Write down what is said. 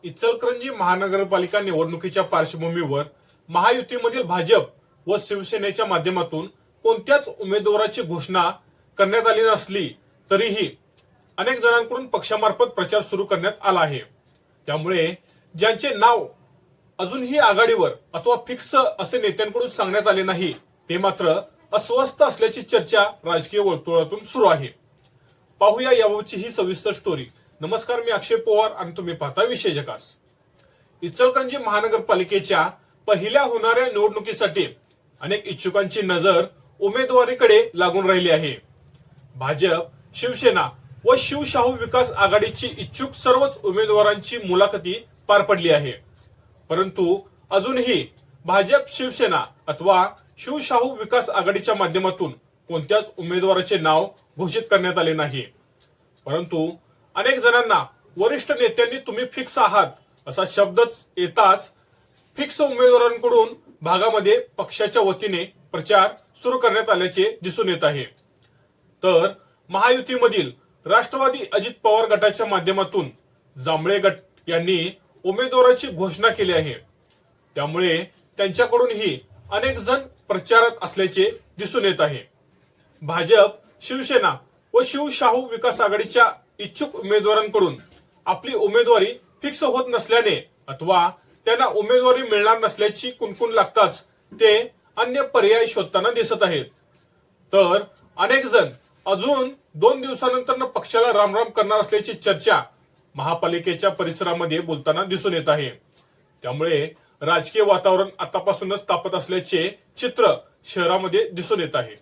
इचलकरंजी महानगरपालिका निवडणुकीच्या पार्श्वभूमीवर महायुतीमधील भाजप व शिवसेनेच्या माध्यमातून कोणत्याच उमेदवाराची घोषणा करण्यात आली नसली तरीही अनेक जणांकडून पक्षामार्फत प्रचार सुरू करण्यात आला आहे। त्यामुळे ज्यांचे नाव अजूनही आघाडीवर अथवा फिक्स असे नेत्यांकडून सांगण्यात आले नाही ते मात्र अस्वस्थ असल्याची चर्चा राजकीय वर्तुळातून सुरू आहे। पाहूया याबाबतची ही सविस्तर स्टोरी। नमस्कार, मी अक्षय पवार आणि तुम्ही पाहता विशेषकास। इचलकरंजी महानगरपालिकेच्या पहिल्या होणाऱ्या निवडणुकीसाठी अनेक इच्छुकांची नजर उमेदवारीकडे लागून राहिली आहे। भाजप, शिवसेना व शिवशाहू विकास आघाडीची इच्छुक सर्वच उमेदवारांची मुलाखती पार पडली आहे, परंतु अजूनही भाजप, शिवसेना अथवा शिवशाहू विकास आघाडीच्या माध्यमातून कोणत्याच उमेदवाराचे नाव घोषित करण्यात आले नाही। परंतु अनेक जणांना वरिष्ठ नेत्यांनी तुम्ही फिक्स आहात असा शब्दच येताच फिक्स उमेदवारांकडून भागामध्ये पक्षाच्या वतीने प्रचार सुरू करण्यात आल्याचे दिसून येत आहे। तर महायुतीमधील राष्ट्रवादी अजित पवार गटाच्या माध्यमातून जांभळे गट यांनी उमेदवाराची घोषणा केली आहे। त्यामुळे त्यांच्याकडूनही अनेक जण प्रचारात असल्याचे दिसून येत आहे। भाजप, शिवसेना व शिवशाहू विकास आघाडीच्या इच्छुक उमेदवारांकडून आपली उमेदवारी फिक्स होत नसल्याने अथवा त्यांना उमेदवारी मिळणार नसल्याची कुणकुण लागताच ते अन्य पर्याय शोधताना दिसत आहेत। तर अनेक जण अजून 2 दिवसानंतर पक्षाला रामराम करणार असल्याची चर्चा महापालिकेच्या परिसरामध्ये बोलताना दिसून येत आहे। त्यामुळे राजकीय वातावरण आतापासूनच तापत असल्याचे चित्र शहरामध्ये दिसून येत आहे।